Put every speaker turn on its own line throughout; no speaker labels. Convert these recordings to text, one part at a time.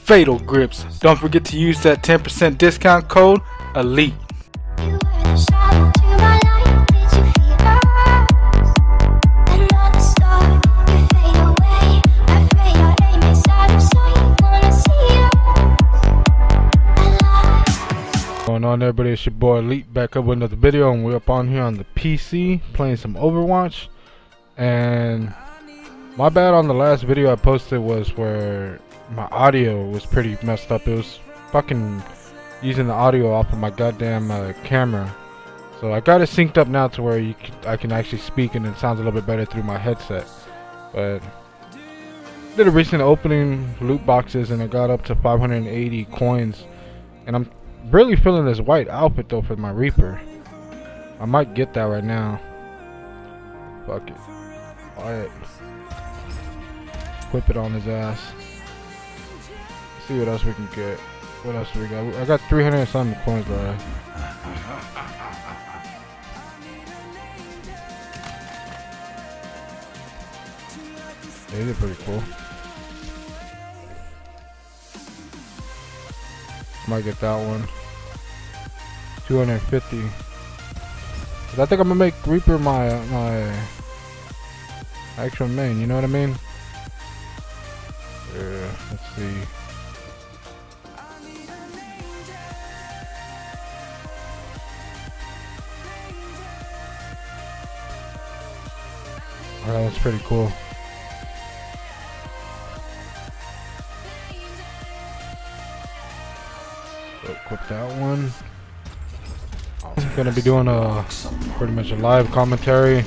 Fatal Grips. Don't forget to use that 10% discount code ELITE. Going on everybody, it's your boy Elite back up with another video, and we're up on here on the PC playing some Overwatch. And my bad on the last video I posted was where my audio was pretty messed up. It was fucking using the audio off of my goddamn camera. So I got it synced up now to where I can actually speak and it sounds a little bit better through my headset. But did a recent opening loot boxes and I got up to 580 coins, and I'm really feeling this white outfit though for my Reaper. I might get that right now. Fuck it. Alright. Whip it on his ass. See what else we can get. What else do we got? I got 300 and something coins left. Yeah, these are pretty cool. Might get that one. 250. I think I'm gonna make Reaper my actual main. You know what I mean? Yeah. Let's see. Alright, that's pretty cool. Equip that one. I'm gonna be doing pretty much a live commentary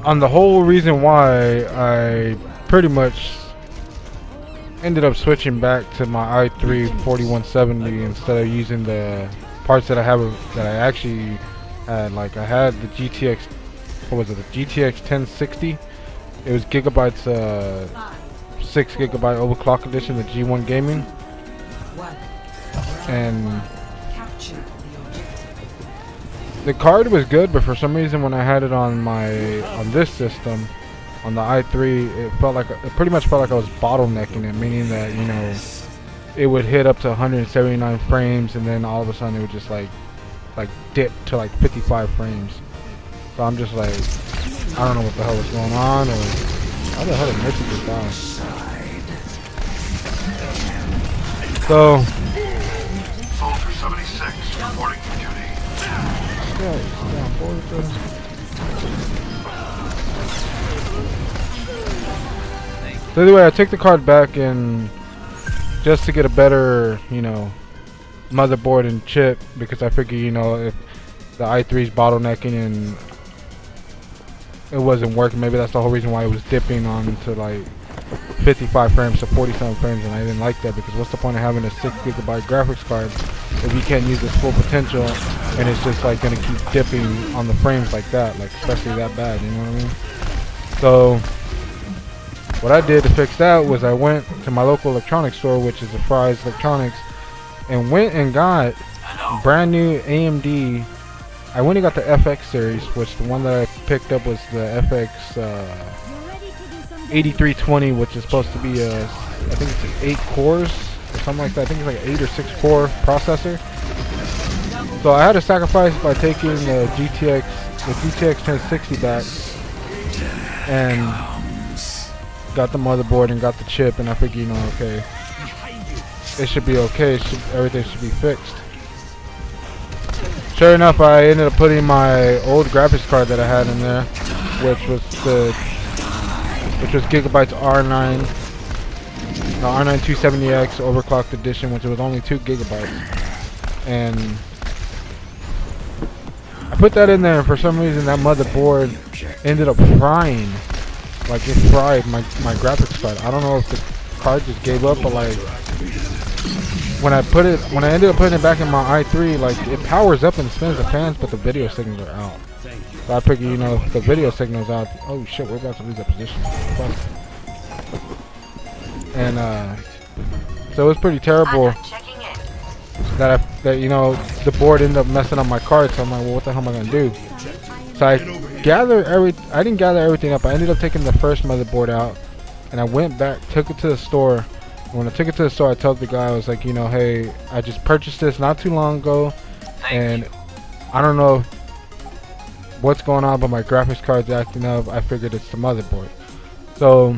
on the whole reason why I pretty much ended up switching back to my i3 4170 instead of using the parts that I have that I actually had. Like I had the GTX, what was it, the GTX 1060. It was gigabytes, 6 gigabyte overclock edition, the G1 gaming. And the card was good, but for some reason when I had it on this system, on the i3, it pretty much felt like I was bottlenecking it, meaning that, you know, it would hit up to 179 frames and then all of a sudden it would just like dip to like 55 frames. So I'm just like, I don't know what the hell was going on, or how the hell did Mitchell get down? So
Soldier 76 reporting for duty.
So anyway, I took the card back and just to get a better, you know, motherboard and chip, because I figure, you know, if the i3's bottlenecking and it wasn't working, maybe that's the whole reason why it was dipping on to like 55 frames to 47 frames, and I didn't like that, because what's the point of having a 6 gigabyte graphics card if you can't use its full potential and it's just like gonna keep dipping on the frames like that, like especially that bad, you know what I mean? So what I did to fix that was I went to my local electronics store, which is the Fry's Electronics, and went and got brand new AMD. I went and got the FX series, which the one that I picked up was the FX 8320, which is supposed to be I think it's 8 cores or something like that. I think it's like an 8 or 6 core processor. So I had to sacrifice by taking the GTX 1060 back and got the motherboard and got the chip, and I figured, you know, okay, it should be okay. Everything should be fixed. Sure enough, I ended up putting my old graphics card that I had in there, which was gigabytes R9 270X overclocked edition, which was only 2 gigabytes, and I put that in there, and for some reason that motherboard ended up frying. Like, it fried my graphics card. I don't know if the card just gave up, but like when I ended up putting it back in my i3, like it powers up and spins the fans, but the video signals are out. So I figure, you know, if the video signal's out, oh shit, we're about to lose that position. Fuck. And so it was pretty terrible that you know, the board ended up messing up my card. So I'm like, well, what the hell am I gonna do? So I didn't gather everything up. I ended up taking the first motherboard out, and I went back, took it to the store, When I took it to the store, I told the guy, I was like, you know, hey, I just purchased this not too long ago, and I don't know what's going on, but my graphics card's acting up. I figured it's the motherboard. So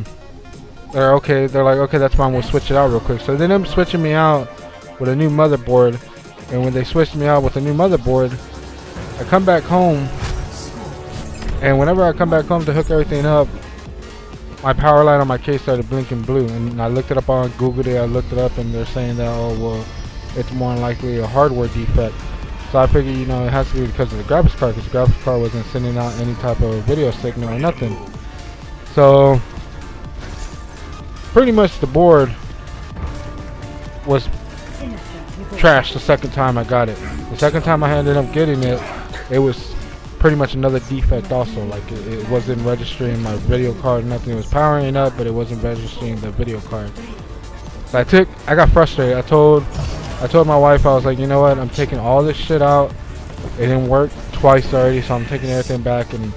they're okay. They're like, okay, that's fine. We'll switch it out real quick. So they ended up switching me out with a new motherboard. And when they switched me out with a new motherboard, I come back home, and whenever I come back home to hook everything up, my power light on my case started blinking blue. And I looked it up on Google. I looked it up, and they're saying that, oh well, it's more than likely a hardware defect. So I figured, you know, it has to be because of the graphics card, because the graphics card wasn't sending out any type of video signal or nothing. So pretty much the board was trashed the second time I got it. The second time I ended up getting it, it was pretty much another defect also. Like it wasn't registering my video card, nothing. It was powering up, but it wasn't registering the video card. So I got frustrated. I told my wife, I was like, you know what, I'm taking all this shit out. It didn't work twice already, so I'm taking everything back, and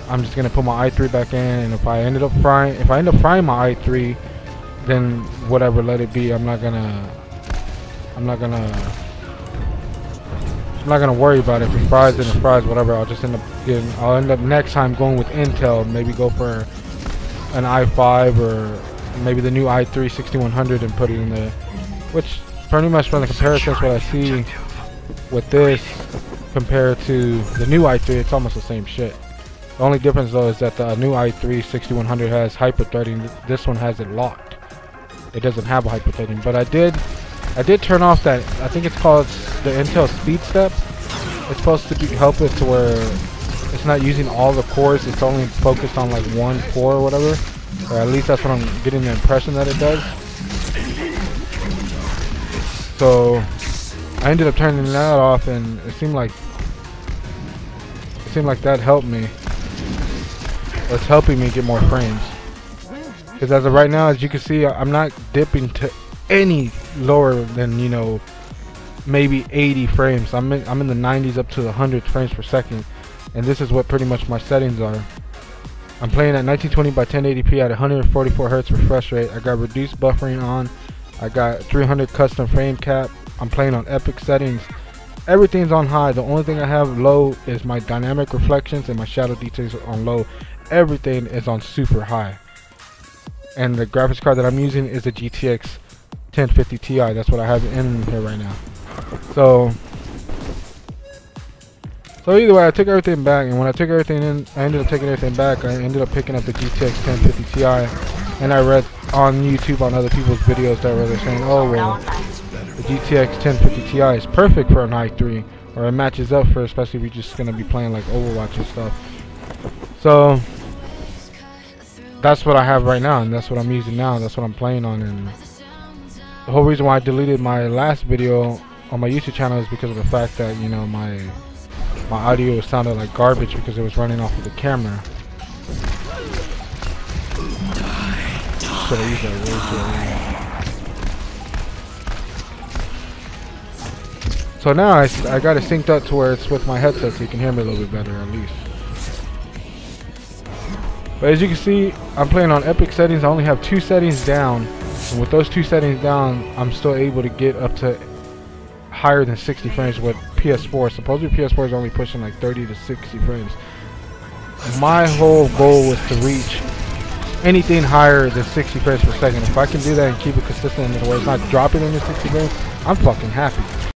I'm just gonna put my i3 back in. And if I end up frying my i3, then whatever, let it be. I'm not gonna worry about it. If it fries, then it fries. Whatever. I'll end up next time going with Intel. Maybe go for an i5 or maybe the new i3 6100 and put it in there. Which pretty much from the comparisons, what I see with this compared to the new i3, it's almost the same shit. The only difference though is that the new i3 6100 has hyper-threading. This one has it locked. It doesn't have a hyper-threading. But I did turn off that, I think it's called the Intel Speed Step. It's supposed to help it to where it's not using all the cores, it's only focused on like one core or whatever. Or at least that's what I'm getting the impression that it does. So I ended up turning that off, and it seemed like that helped me. Or it's helping me get more frames. Because as of right now, as you can see, I'm not dipping to any lower than, you know, maybe 80 frames. I'm in the 90s up to the 100 frames per second, and this is what pretty much my settings are. I'm playing at 1920 by 1080p at 144 Hz refresh rate. I got reduced buffering on. I got 300 custom frame cap. I'm playing on epic settings. Everything's on high. The only thing I have low is my dynamic reflections and my shadow details on low. Everything is on super high. And the graphics card that I'm using is a GTX 1050 Ti. That's what I have in here right now. So either way, I took everything back, and when I took everything in, I ended up taking everything back. I ended up picking up the GTX 1050 Ti, and I read on YouTube on other people's videos that were saying, oh well, the GTX 1050 Ti is perfect for an i3, or it matches up for, especially if you're just gonna be playing like Overwatch and stuff. So that's what I have right now, and that's what I'm using now. That's what I'm playing on. And the whole reason why I deleted my last video on my YouTube channel is because of the fact that, you know, my audio sounded like garbage because it was running off of the camera. Should I use that word? So now I got it synced up to where it's with my headset, so you can hear me a little bit better at least. But as you can see, I'm playing on epic settings. I only have 2 settings down, and with those 2 settings down, I'm still able to get up to higher than 60 frames with PS4. Supposedly PS4 is only pushing like 30 to 60 frames. My whole goal was to reach anything higher than 60 frames per second. If I can do that and keep it consistent in the way it's not dropping into 60 frames, I'm fucking happy.